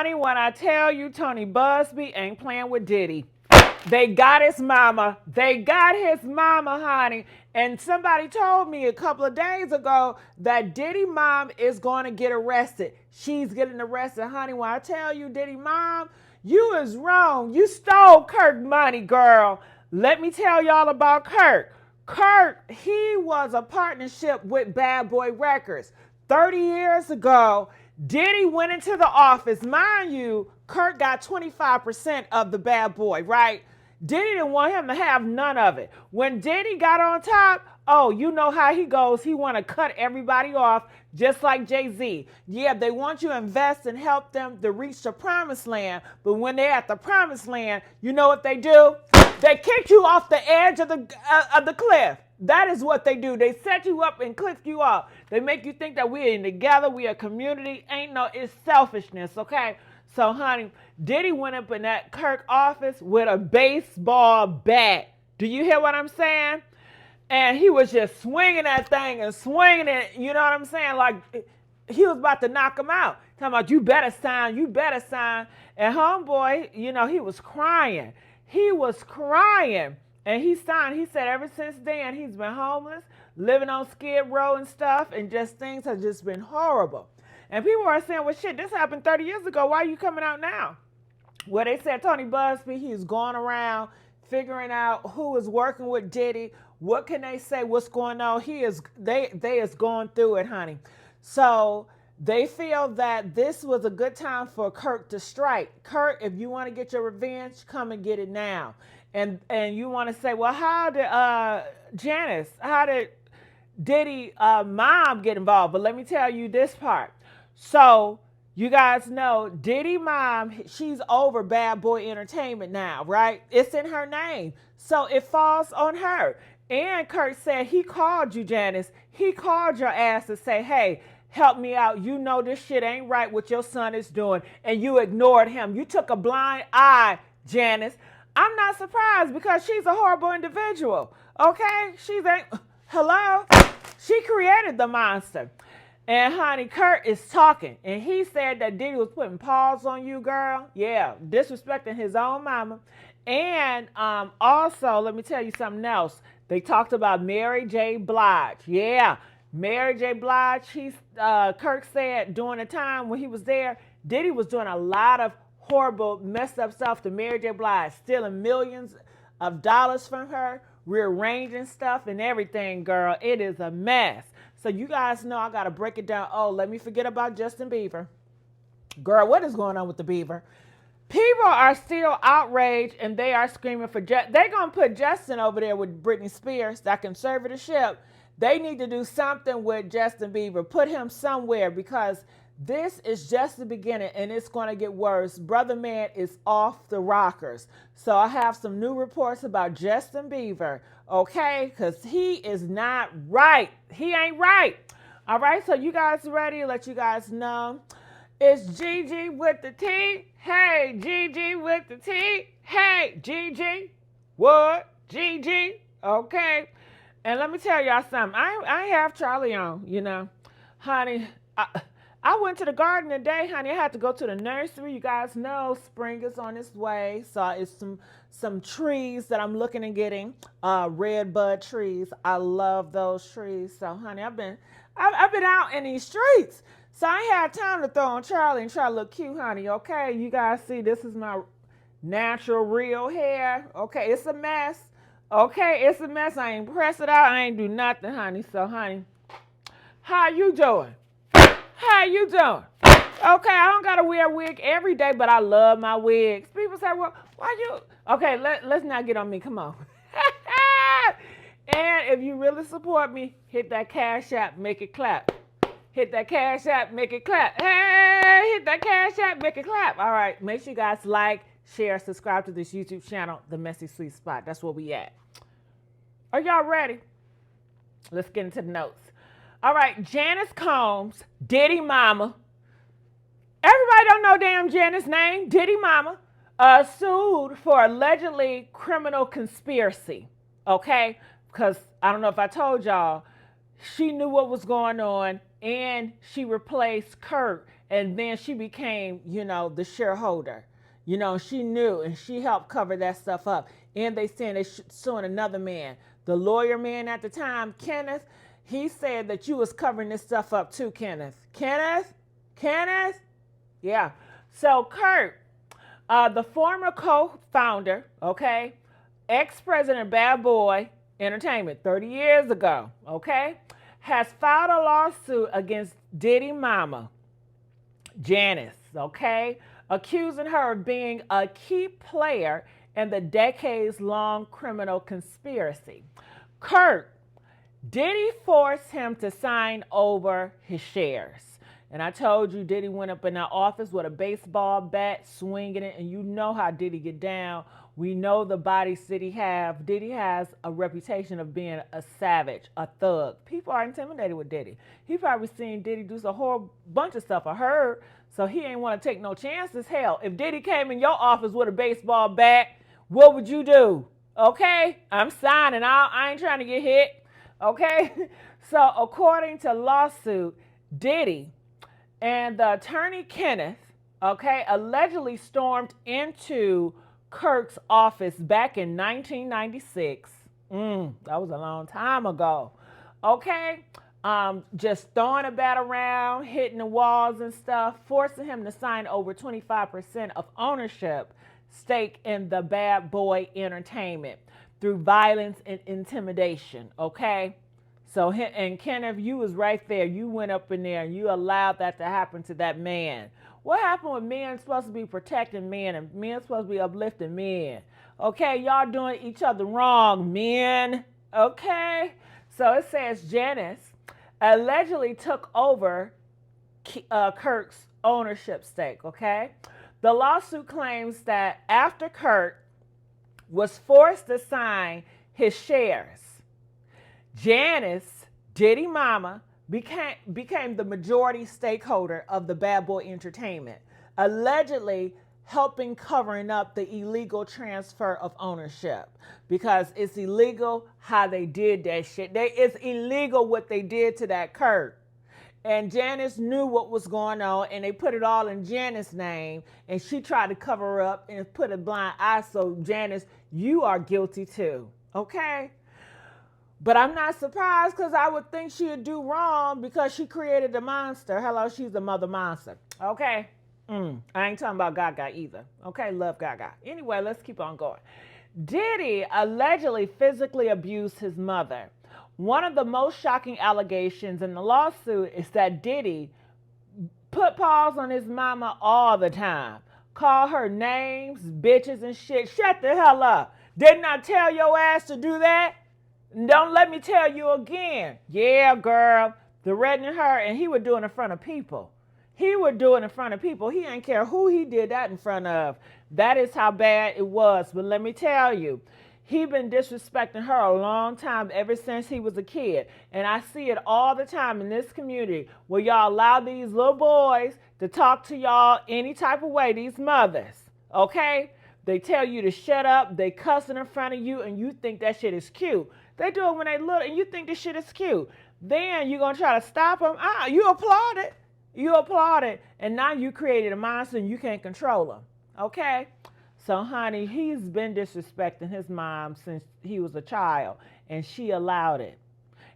Honey, when I tell you Tony Busby ain't playing with Diddy. They got his mama. They got his mama, honey. And somebody told me a couple of days ago that Diddy mom is going to get arrested. She's getting arrested. Honey, when I tell you Diddy mom, you is wrong. You stole Kirk money, girl. Let me tell y'all about Kirk. Kirk, he was a partnership with Bad Boy Records. 30 years ago, Diddy went into the office. Mind you, Kirk got 25% of the Bad Boy, right? Diddy didn't want him to have none of it. When Diddy got on top, oh, you know how he goes. He want to cut everybody off, just like Jay-Z. Yeah, they want you to invest and help them to reach the promised land. But when they're at the promised land, you know what they do? They kick you off the edge of the cliff. That is what they do. They set you up and click you off. They make you think that we're in together, we are a community. It's selfishness, okay? So, honey, Diddy went up in that Kirk office with a baseball bat. Do you hear what I'm saying? And he was just swinging that thing and swinging it. You know what I'm saying? Like he was about to knock him out. Talking about, you better sign, you better sign. And homeboy, he was crying. He was crying. And he signed. He said ever since then, he's been homeless, living on Skid Row and stuff, and just things have just been horrible. And people are saying, well, shit, this happened 30 years ago. Why are you coming out now? Well, they said Tony Busby, he's going around figuring out who is working with Diddy. What can they say? What's going on? They is going through it, honey. So they feel that this was a good time for Kirk to strike. Kirk, if you want to get your revenge, come and get it now. And you want to say, well, how did Diddy mom get involved? But let me tell you this part. So you guys know Diddy mom, she's over Bad Boy Entertainment now, right? It's in her name. So it falls on her. And Kirk said he called you, Janice. He called your ass to say, hey, help me out. You know this shit ain't right what your son is doing. And you ignored him. You took a blind eye, Janice. I'm not surprised because she's a horrible individual. Okay? Hello? She created the monster. And honey, Kurt is talking. And he said that Diddy was putting paws on you, girl. Yeah, disrespecting his own mama. And also, let me tell you something else. They talked about Mary J. Blige. Yeah, Mary J. Blige. Kirk said during the time when he was there, Diddy was doing a lot of horrible, messed up stuff to Mary J. Blige, stealing millions of dollars from her, rearranging stuff and everything, girl. It is a mess. So you guys know I got to break it down. Oh, let me forget about Justin Bieber. Girl, what is going on with the Bieber? People are still outraged and they are screaming for They're going to put Justin over there with Britney Spears, that conservatorship. They need to do something with Justin Bieber. Put him somewhere because this is just the beginning and it's going to get worse. Brother man is off the rockers. So I have some new reports about Justin Bieber, okay? Because he is not right. He ain't right. All right, so you guys ready? Let you guys know. It's Gigi with the T. Hey, Gigi with the T. Hey, Gigi. What? Gigi. Okay. And let me tell y'all something. I have Charlie on, Honey, I went to the garden today, honey. I had to go to the nursery. You guys know spring is on its way. So it's some trees that I'm looking and getting. Red bud trees. I love those trees. So, honey, I've been out in these streets. So I ain't had time to throw on Charlie and try to look cute, honey. Okay, you guys see this is my natural real hair. Okay, it's a mess. Okay, it's a mess. I ain't press it out. I ain't do nothing, honey. So, honey, how you doing? How you doing? Okay, I don't gotta wear a wig every day, but I love my wigs. People say, well, why you? Okay, let's not get on me. Come on. And if you really support me, hit that Cash App, make it clap. Hit that Cash App, make it clap. Hey, hit that Cash App, make it clap. All right, make sure you guys like, share, subscribe to this YouTube channel, The Messy Sweet Spot. That's where we at. Are y'all ready? Let's get into the notes. All right, Janice Combs, Diddy mama. Everybody don't know damn Janice's name. Diddy mama sued for allegedly criminal conspiracy. Okay? Because I don't know if I told y'all, she knew what was going on and she replaced Kirk, and then she became, the shareholder. She knew, and she helped cover that stuff up. And they saying they suing another man. The lawyer man at the time, Kenneth, he said that you was covering this stuff up too, Kenneth. Kenneth? Yeah. So Kirk, the former co-founder, okay, ex-president of Bad Boy Entertainment 30 years ago, okay, has filed a lawsuit against Diddy mama, Janice, okay, accusing her of being a key player in the decades-long criminal conspiracy. Kirk, Diddy forced him to sign over his shares. And I told you Diddy went up in our office with a baseball bat, swinging it, and you know how Diddy get down. We know the bodies Diddy have. Diddy has a reputation of being a savage, a thug. People are intimidated with Diddy. He probably seen Diddy do a whole bunch of stuff, I heard, so he ain't want to take no chances. Hell, if Diddy came in your office with a baseball bat, what would you do? Okay? I'm signing. I ain't trying to get hit. Okay? So according to lawsuit, Diddy and the attorney Kenneth, okay, allegedly stormed into Kirk's office back in 1996. That was a long time ago. Okay, just throwing a bat around, hitting the walls and stuff, forcing him to sign over 25% of ownership stake in the Bad Boy Entertainment through violence and intimidation. Okay. So, and Kenneth, you was right there. You went up in there and you allowed that to happen to that man. What happened with men supposed to be protecting men and men supposed to be uplifting men? Okay, y'all doing each other wrong, men. Okay? So it says Janice allegedly took over Kirk's ownership stake, okay? The lawsuit claims that after Kirk was forced to sign his shares, Janice, Diddy mama, became the majority stakeholder of the Bad Boy Entertainment, allegedly helping covering up the illegal transfer of ownership, because it's illegal how they did that shit. It's illegal what they did to that Kirk. And Janice knew what was going on, and they put it all in Janice's name, and she tried to cover up and put a blind eye. So Janice, you are guilty too, okay? But I'm not surprised, because I would think she would do wrong because she created the monster. Hello, she's the mother monster. Okay? I ain't talking about Gaga either. Okay? Love Gaga. Anyway, let's keep on going. Diddy allegedly physically abused his mother. One of the most shocking allegations in the lawsuit is that Diddy put paws on his mama all the time. Call her names, bitches, and shit. Shut the hell up. Didn't I tell your ass to do that? Don't let me tell you again. Yeah, girl, threatening her, and he would do it in front of people. He would do it in front of people. He ain't care who he did that in front of. That is how bad it was. But let me tell you, he been disrespecting her a long time, ever since he was a kid. And I see it all the time in this community, where y'all allow these little boys to talk to y'all any type of way, these mothers, okay? They tell you to shut up, they cussing in front of you, and you think that shit is cute. They do it when they little, and you think this shit is cute. Then you're going to try to stop them. You applaud it. You applaud it. And now you created a monster and you can't control him. Okay? So, honey, he's been disrespecting his mom since he was a child, and she allowed it.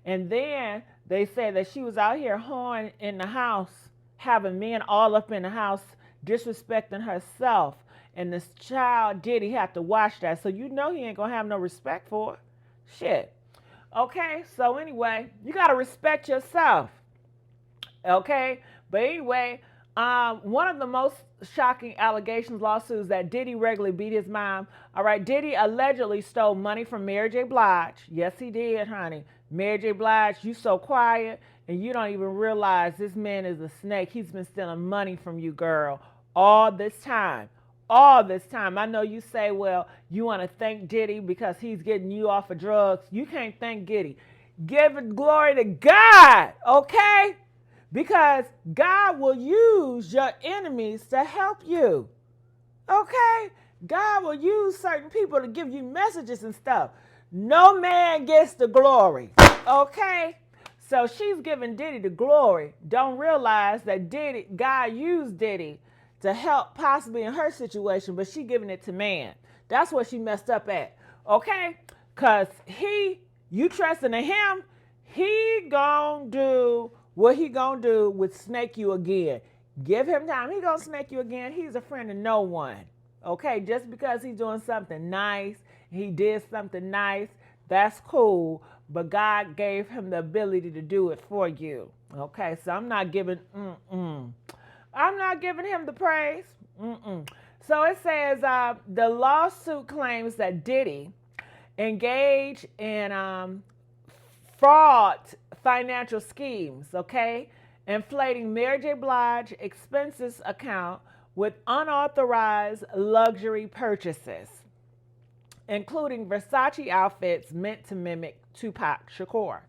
And then they said that she was out here hoeing in the house, having men all up in the house, disrespecting herself. And this child, Diddy, had to watch that. So you know he ain't going to have no respect for it. Shit. Okay, so anyway, you got to respect yourself. Okay? But anyway, one of the most shocking allegations, lawsuits, that Diddy regularly beat his mom. All right, Diddy allegedly stole money from Mary J. Blige. Yes, he did, honey. Mary J. Blige, you so quiet, and you don't even realize this man is a snake. He's been stealing money from you, girl, all this time. All this time. I know you say, well, you want to thank Diddy because he's getting you off of drugs. You can't thank Diddy. Give it glory to God, okay? Because God will use your enemies to help you, okay? God will use certain people to give you messages and stuff. No man gets the glory, okay? So she's giving Diddy the glory. Don't realize that God used Diddy to help possibly in her situation, but she giving it to man. That's what she messed up at. Okay? Cause you trusting in him, he gonna do what he gonna do with snake you again. Give him time. He gonna snake you again. He's a friend of no one. Okay? Just because he's doing something nice, he did something nice, that's cool. But God gave him the ability to do it for you. Okay? So I'm not giving him the praise. So it says the lawsuit claims that Diddy engaged in fraud financial schemes, okay? Inflating Mary J. Blige expenses account with unauthorized luxury purchases, including Versace outfits meant to mimic Tupac Shakur.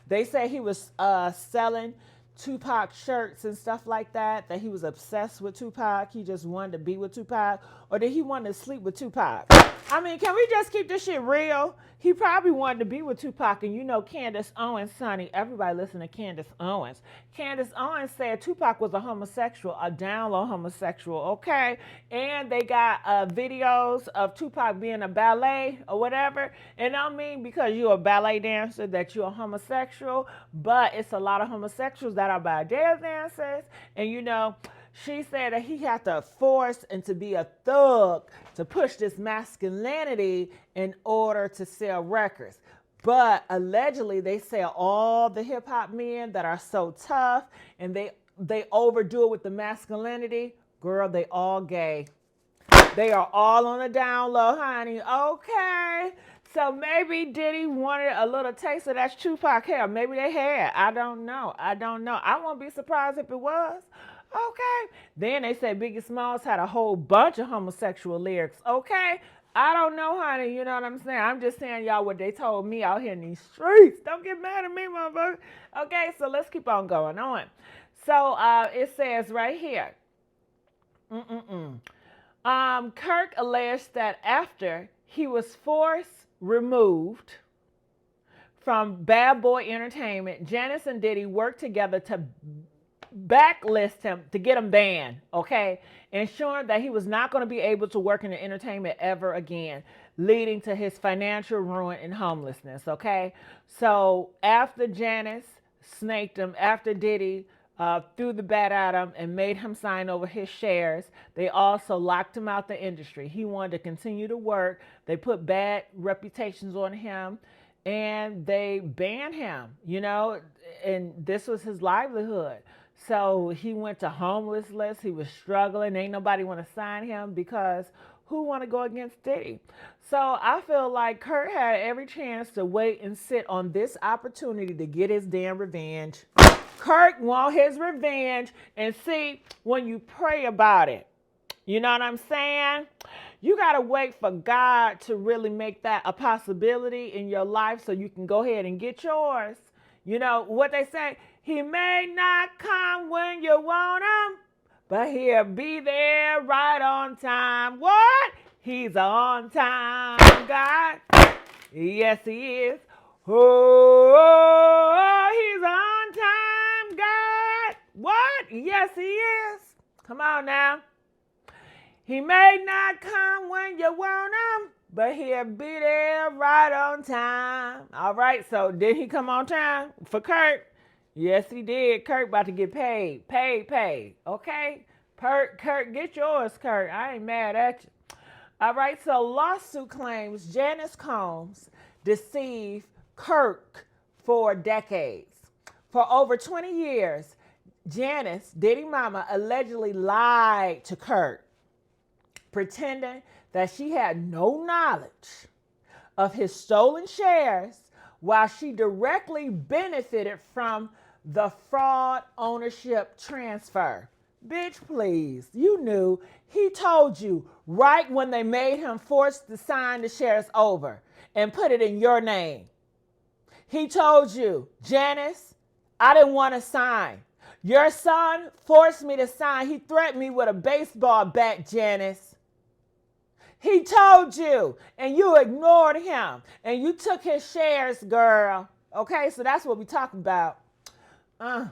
They say he was selling Tupac shirts and stuff like that he was obsessed with Tupac. He just wanted to be with Tupac. Or did he want to sleep with Tupac? I mean, can we just keep this shit real? He probably wanted to be with Tupac. And you know Candace Owens, honey, everybody listen to Candace Owens. Candace Owens said Tupac was a homosexual, a down low homosexual, okay? And they got videos of Tupac being a ballet or whatever. And I don't mean because you're a ballet dancer that you're a homosexual, but it's a lot of homosexuals that are ballet dancers. And you know, she said that he had to force and to be a thug to push this masculinity in order to sell records. But allegedly, they say all the hip hop men that are so tough and they overdo it with the masculinity. Girl, they all gay. They are all on the down low, honey. Okay. So maybe Diddy wanted a little taste of that Tupac hair. Maybe they had. I don't know. I won't be surprised if it was. Okay. Then they say Biggie Smalls had a whole bunch of homosexual lyrics. Okay. I don't know, honey. You know what I'm saying? I'm just saying, y'all, what they told me out here in these streets. Don't get mad at me, motherfucker. Okay, so let's keep on going on. So it says right here. Kirk alleged that after he was removed from Bad Boy Entertainment, Janice and Diddy worked together to backlist him, to get him banned, okay? Ensuring that he was not going to be able to work in the entertainment ever again, leading to his financial ruin and homelessness, okay? So after Janice snaked him, after Diddy threw the bat at him and made him sign over his shares, they also locked him out the industry. He wanted to continue to work. They put bad reputations on him and they banned him, you know, and this was his livelihood. So he went to homeless list. He was struggling. Ain't nobody want to sign him because who want to go against Diddy? So I feel like Kurt had every chance to wait and sit on this opportunity to get his damn revenge. Kurt want his revenge, and see, when you pray about it, you know what I'm saying? You got to wait for God to really make that a possibility in your life so you can go ahead and get yours. You know what they say? He may not come when you want him, but he'll be there right on time. What? He's on time, God. Yes, he is. Oh, he's on time, God. What? Yes, he is. Come on now. He may not come when you want him, but he'll be there right on time. All right, so did he come on time for Kurt? Yes, he did. Kurt about to get paid. Paid. Okay? Kurt, get yours, Kurt. I ain't mad at you. All right, so lawsuit claims Janice Combs deceived Kirk for decades. For over 20 years, Janice, Diddy Mama, allegedly lied to Kirk, pretending that she had no knowledge of his stolen shares while she directly benefited from the fraud ownership transfer. Bitch, please. You knew. He told you right when they made him force to sign the shares over and put it in your name. He told you, Janice, I didn't want to sign. Your son forced me to sign. He threatened me with a baseball bat, Janice. He told you, and you ignored him, and you took his shares, girl. Okay, so that's what we talking about. Uh.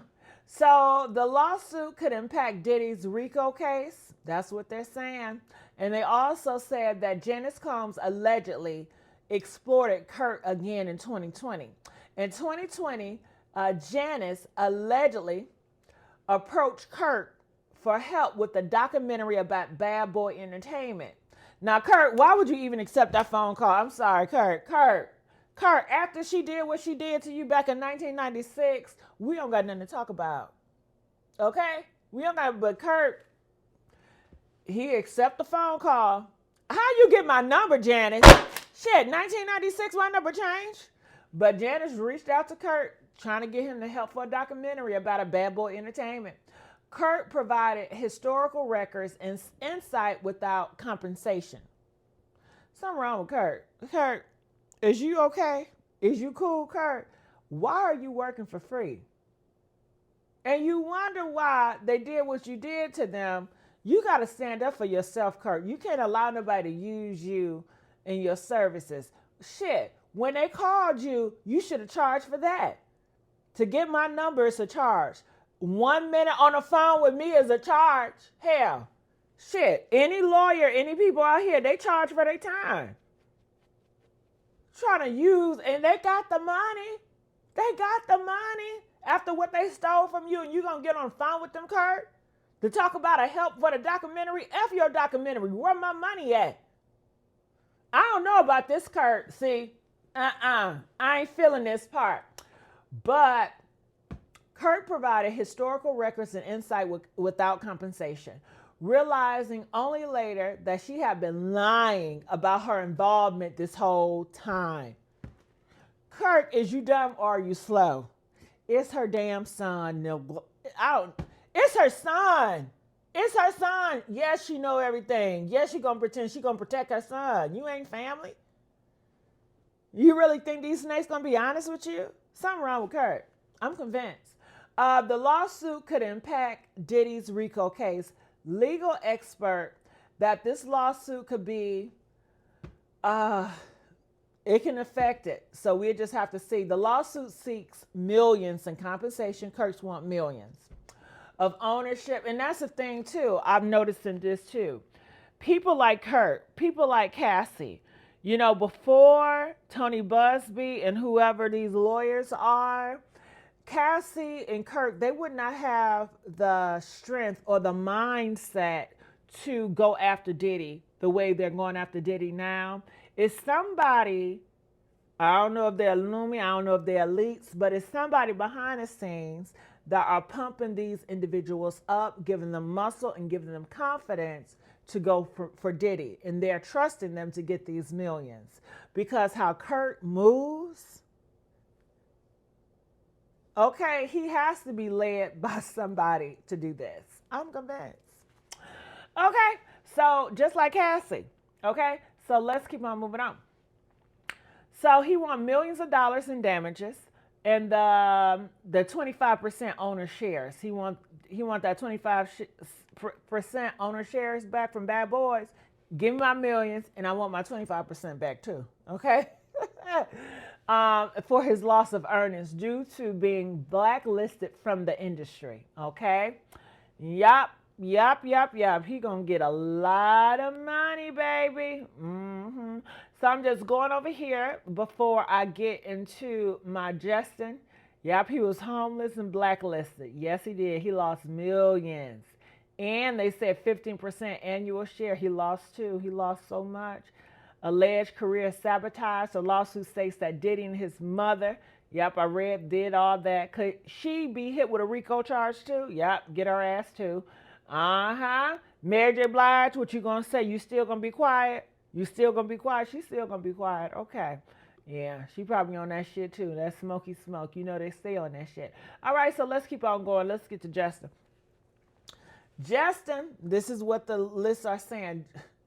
So the lawsuit could impact Diddy's RICO case. That's what they're saying. And they also said that Janice Combs allegedly exploited Kirk again in 2020. In 2020, Janice allegedly approached Kirk for help with the documentary about Bad Boy Entertainment. Now, Kirk, why would you even accept that phone call? I'm sorry, Kirk. Kirk, after she did what she did to you back in 1996, we don't got nothing to talk about. Okay? We don't got, but Kirk, he accept the phone call. How you get my number, Janice? Shit, 1996, my number changed. But Janice reached out to Kirk, trying to get him to help for a documentary about a Bad Boy Entertainment. Kirk provided historical records and insight without compensation. Something wrong with Kirk. Kirk, is you okay? Is you cool, Kirk? Why are you working for free? And you wonder why they did what you did to them. You got to stand up for yourself, Kirk. You can't allow nobody to use you in your services. Shit, when they called you, you should have charged for that. To get my number is a charge. 1 minute on the phone with me is a charge. Hell, shit, any lawyer, any people out here, they charge for their time. Trying to use, and they got the money. They got the money after what they stole from you, and you going to get on the phone with them, Kurt, to talk about a help for the documentary? F your documentary. Where my money at? I don't know about this, Kurt. See, I ain't feeling this part. But Kirk provided historical records and insight without compensation, realizing only later that she had been lying about her involvement this whole time. Kirk, is you dumb or are you slow? It's her damn son. It's her son. It's her son. Yes, she know everything. Yes, she gonna pretend she gonna protect her son. You ain't family. You really think these snakes gonna be honest with you? Something wrong with Kirk. I'm convinced. The lawsuit could impact Diddy's RICO case. Legal expert that this lawsuit could be, it can affect it. So we just have to see. The lawsuit seeks millions in compensation. Kirk's want millions of ownership. And that's the thing too. I've noticed in this too. People like Kirk, people like Cassie, you know, before Tony Busby and whoever these lawyers are, Cassie and Kirk, they would not have the strength or the mindset to go after Diddy the way they're going after Diddy now. It's somebody, I don't know if they're Lumi, I don't know if they're elites, but it's somebody behind the scenes that are pumping these individuals up, giving them muscle and giving them confidence to go for Diddy. And they're trusting them to get these millions. Because how Kirk moves, okay, he has to be led by somebody to do this. I'm convinced. Okay, so just like Cassie. Okay, so let's keep on moving on. So he won millions of dollars in damages and the 25% owner shares. He want that 25% owner shares back from Bad Boys. Give me my millions and I want my 25% back too. Okay. For his loss of earnings due to being blacklisted from the industry. Okay. Yup. He gonna get a lot of money, baby. So I'm just going over here before I get into my Justin. Yep, he was homeless and blacklisted. Yes, he did. He lost millions. And they said 15% annual share. He lost too. He lost so much. Alleged career sabotage. The lawsuit states that Diddy and his mother, yep, I read, did all that. Could she be hit with a RICO charge too? Yep, get her ass too. Mary J. Blige, what you gonna say? You still gonna be quiet? You still gonna be quiet? She's still gonna be quiet. Okay. Yeah, she probably on that shit too. That smoky smoke. You know they stay on that shit. All right, so let's keep on going. Let's get to Justin. Justin, this is what the lists are saying.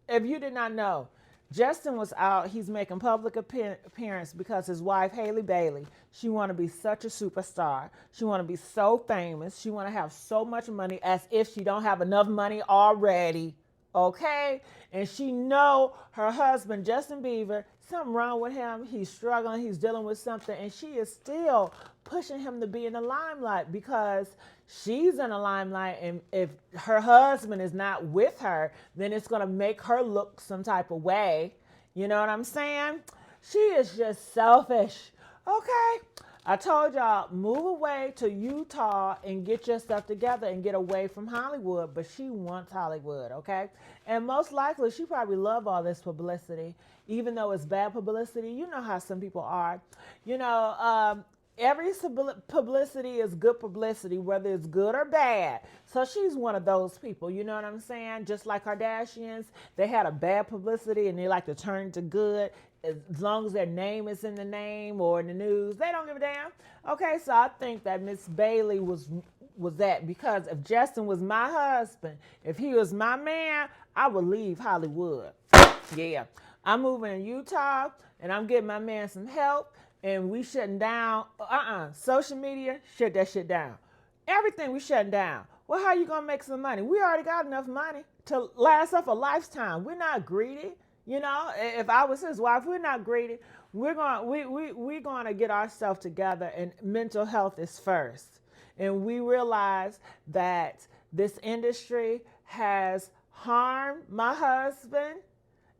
If you did not know, Justin was out. He's making public appearance because his wife, Haley Bailey, she want to be such a superstar. She want to be so famous. She want to have so much money as if she don't have enough money already. okay? And she know her husband, Justin Bieber, something wrong with him. He's struggling. He's dealing with something. And she is still pushing him to be in the limelight because she's in the limelight. And if her husband is not with her, then it's going to make her look some type of way. You know what I'm saying? She is just selfish. Okay? I told y'all, move away to Utah and get your stuff together and get away from Hollywood. But she wants Hollywood, okay? And most likely, she probably love all this publicity, even though it's bad publicity. You know how some people are. You know, every publicity is good publicity, whether it's good or bad. So she's one of those people, you know what I'm saying? Just like Kardashians, they had a bad publicity and they like to turn to good. As long as their name is in the name or in the news, they don't give a damn. Okay, so I think that Miss Bailey was that, because if Justin was my husband, if he was my man, I would leave Hollywood. Yeah, I'm moving to Utah and I'm getting my man some help, and we shutting down social media. Shut that shit down. Everything we shutting down. Well, how you gonna make some money? We already got enough money to last us a lifetime. We're not greedy. You know, if I was his wife, we're not greedy. We're going to get ourselves together, and mental health is first. And we realize that this industry has harmed my husband,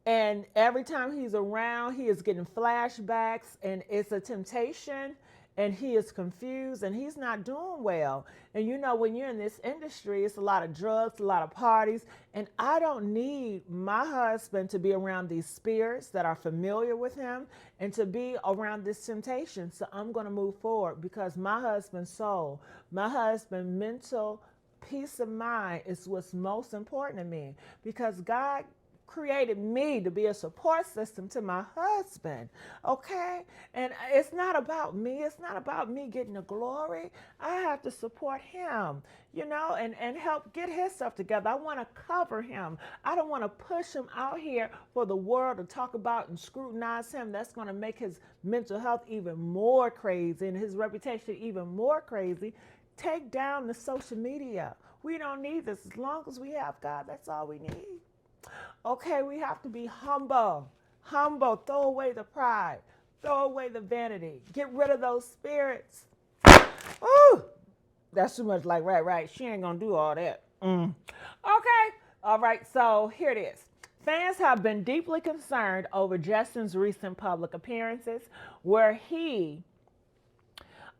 and every time he's around, he is getting flashbacks, and it's a temptation, and he is confused, and he's not doing well. And you know, when you're in this industry, it's a lot of drugs, a lot of parties, and I don't need my husband to be around these spirits that are familiar with him and to be around this temptation. So I'm going to move forward, because my husband's soul, my husband's mental peace of mind is what's most important to me, because God created me to be a support system to my husband, okay? And it's not about me. It's not about me getting the glory. I have to support him, you know, and help get his stuff together. I want to cover him. I don't want to push him out here for the world to talk about and scrutinize him. That's going to make his mental health even more crazy and his reputation even more crazy. Take down the social media. We don't need this. As long as we have God, that's all we need. Okay, we have to be humble. Humble. Throw away the pride. Throw away the vanity. Get rid of those spirits. Ooh, that's too much like, right. She ain't going to do all that. Okay. All right, so here it is. Fans have been deeply concerned over Justin's recent public appearances, where he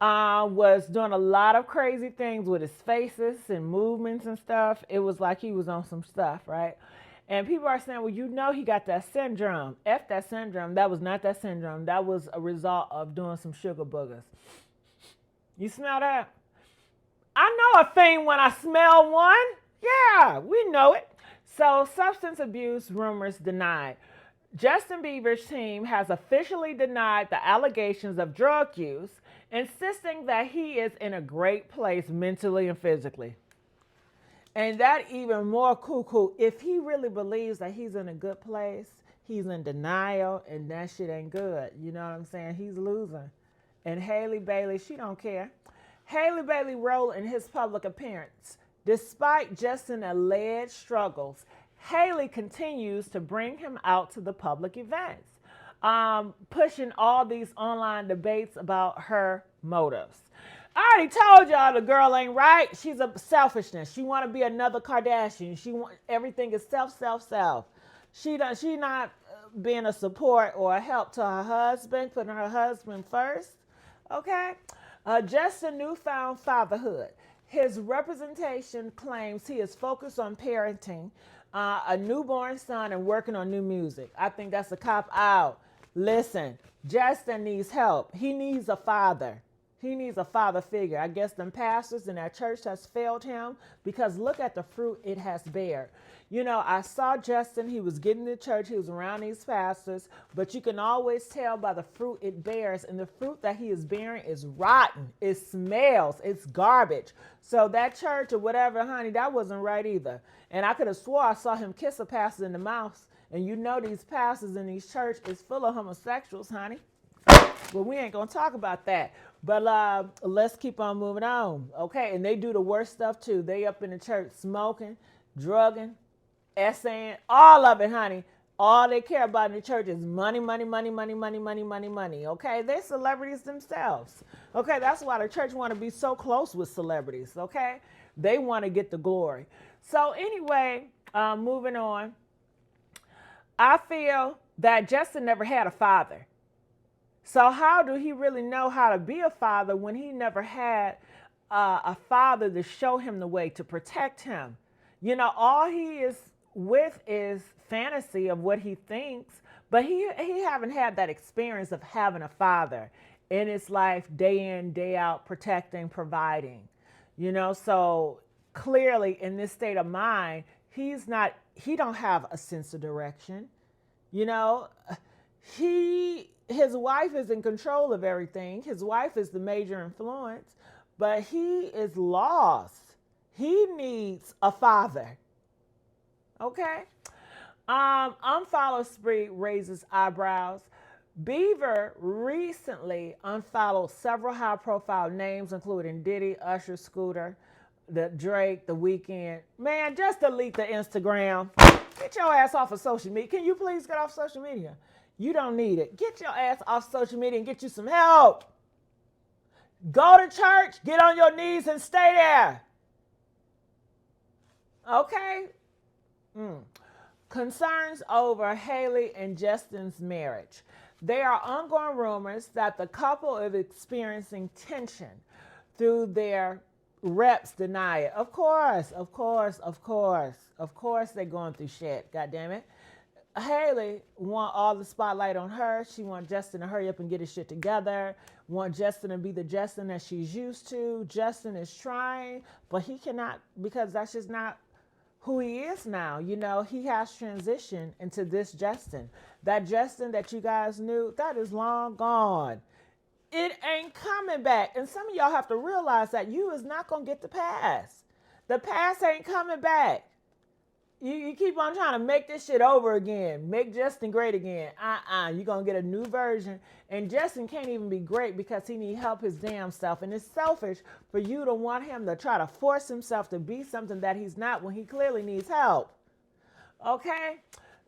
was doing a lot of crazy things with his faces and movements and stuff. It was like he was on some stuff, right? And people are saying, well, you know, he got that syndrome. F that syndrome. That was not that syndrome. That was a result of doing some sugar boogers. You smell that? I know a thing when I smell one. Yeah, we know it. So, substance abuse rumors denied. Justin Bieber's team has officially denied the allegations of drug use, insisting that he is in a great place mentally and physically. And that even more cuckoo, if he really believes that he's in a good place, he's in denial, and that shit ain't good. You know what I'm saying? He's losing. And Haley Bailey, she don't care. Haley Bailey role in his public appearance. Despite Justin's alleged struggles, Haley continues to bring him out to the public events, pushing all these online debates about her motives. I already told y'all the girl ain't right. She's a selfishness. She want to be another Kardashian. She want everything is self. She not being a support or a help to her husband, putting her husband first. Okay, just a newfound fatherhood. His representation claims he is focused on parenting a newborn son and working on new music. I think that's a cop out. Listen, Justin needs help. He needs a father. He needs a father figure. I guess them pastors in that church has failed him, because look at the fruit it has bared. You know, I saw Justin. He was getting to church. He was around these pastors. But you can always tell by the fruit it bears. And the fruit that he is bearing is rotten. It smells. It's garbage. So that church or whatever, honey, that wasn't right either. And I could have swore I saw him kiss a pastor in the mouth. And you know these pastors in these churches is full of homosexuals, honey. Well, we ain't going to talk about that. But let's keep on moving on, okay? And they do the worst stuff, too. They up in the church smoking, drugging, essaying, all of it, honey. All they care about in the church is money, money, money, money, money, money, money, money. Okay, they're celebrities themselves. Okay, that's why the church want to be so close with celebrities. Okay, they want to get the glory. So anyway, moving on. I feel that Justin never had a father. So how do he really know how to be a father when he never had a father to show him the way, to protect him? You know, all he is with is fantasy of what he thinks, but he haven't had that experience of having a father in his life, day in, day out, protecting, providing. You know, so clearly in this state of mind, he don't have a sense of direction. You know, his wife is in control of everything. His wife is the major influence, but he is lost. He needs a father. Okay? Unfollow spree raises eyebrows. Bieber recently unfollowed several high-profile names, including Diddy, Usher, Scooter, the Drake, The Weeknd. Man, just delete the Instagram. Get your ass off of social media. Can you please get off social media? You don't need it. Get your ass off social media and get you some help. Go to church, get on your knees and stay there. Okay? Concerns over Haley and Justin's marriage. There are ongoing rumors that the couple is experiencing tension through their reps deny it. Of course they're going through shit. God damn it. Haley want all the spotlight on her. She want Justin to hurry up and get his shit together. Want Justin to be the Justin that she's used to. Justin is trying, but he cannot, because that's just not who he is now. You know, he has transitioned into this Justin. That Justin that you guys knew, that is long gone. It ain't coming back. And some of y'all have to realize that you is not going to get the past. The past ain't coming back. You keep on trying to make this shit over again. Make Justin great again. You're going to get a new version. And Justin can't even be great because he need help his damn self. And it's selfish for you to want him to try to force himself to be something that he's not when he clearly needs help. Okay?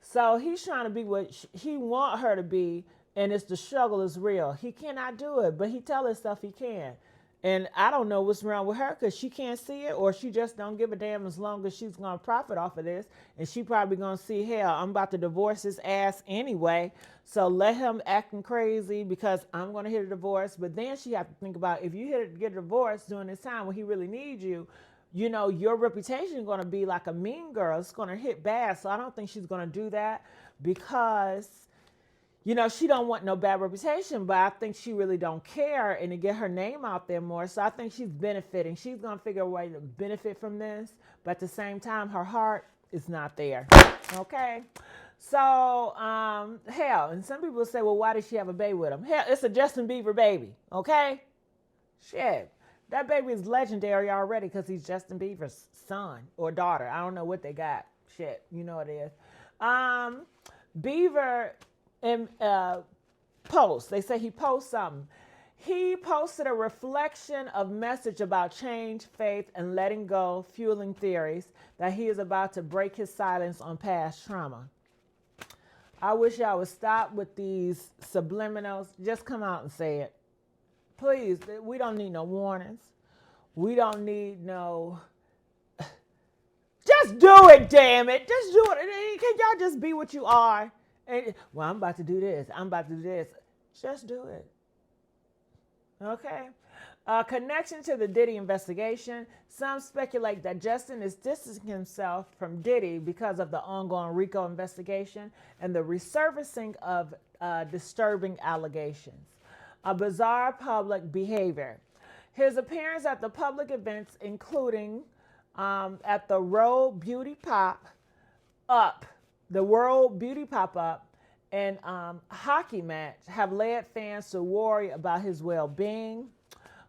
So he's trying to be what he want her to be. And it's the struggle is real. He cannot do it, but he tell himself he can. And I don't know what's wrong with her because she can't see it, or she just don't give a damn as long as she's going to profit off of this. And she probably going to see, hell, I'm about to divorce his ass anyway. So let him acting crazy because I'm going to hit a divorce. But then she have to think about, if you get a divorce during this time when he really needs you, you know, your reputation is going to be like a mean girl. It's going to hit bad. So I don't think she's going to do that because, you know, she don't want no bad reputation, but I think she really don't care and to get her name out there more. So I think she's benefiting. She's going to figure a way to benefit from this. But at the same time, her heart is not there. Okay? So, hell, and some people say, well, why did she have a baby with him? Hell, it's a Justin Bieber baby. Okay? Shit. That baby is legendary already because he's Justin Bieber's son or daughter. I don't know what they got. Shit. You know what it is. Bieber... and post. They say he posts something. He posted a reflection of message about change, faith, and letting go, fueling theories that he is about to break his silence on past trauma. I wish y'all would stop with these subliminals. Just come out and say it. Please, we don't need no warnings. We don't need no... Just do it, damn it. Just do it. Can y'all just be what you are? And, well, I'm about to do this. I'm about to do this. Just do it. Okay? Connection to the Diddy investigation. Some speculate that Justin is distancing himself from Diddy because of the ongoing RICO investigation and the resurfacing of disturbing allegations. A bizarre public behavior. His appearance at the public events, including at the World Beauty Pop-Up, and hockey match have led fans to worry about his well-being.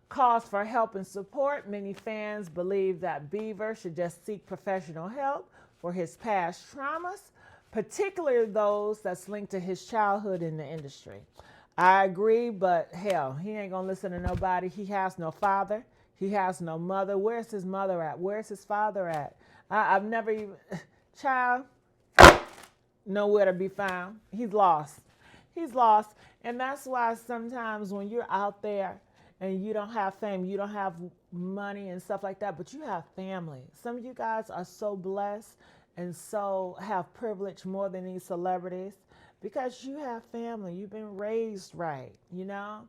Calls for help and support. Many fans believe that Bieber should just seek professional help for his past traumas, particularly those that's linked to his childhood in the industry. I agree, but hell, he ain't gonna listen to nobody. He has no father. He has no mother. Where's his mother at? Where's his father at? I've never even... child, nowhere to be found. He's lost. He's lost. And that's why sometimes when you're out there and you don't have fame, you don't have money and stuff like that, but you have family. Some of you guys are so blessed and so have privilege more than these celebrities because you have family. You've been raised right, you know?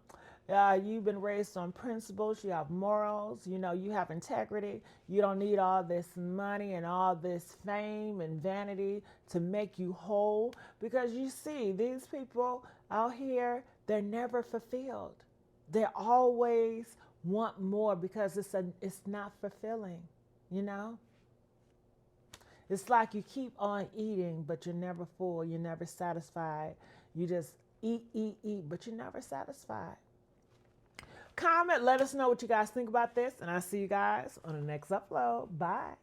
You've been raised on principles. You have morals. You know, you have integrity. You don't need all this money and all this fame and vanity to make you whole. Because you see, these people out here, they're never fulfilled. They always want more because it's not fulfilling, you know? It's like you keep on eating, but you're never full. You're never satisfied. You just eat, but you're never satisfied. Comment, let us know what you guys think about this, and I'll see you guys on the next upload. Bye.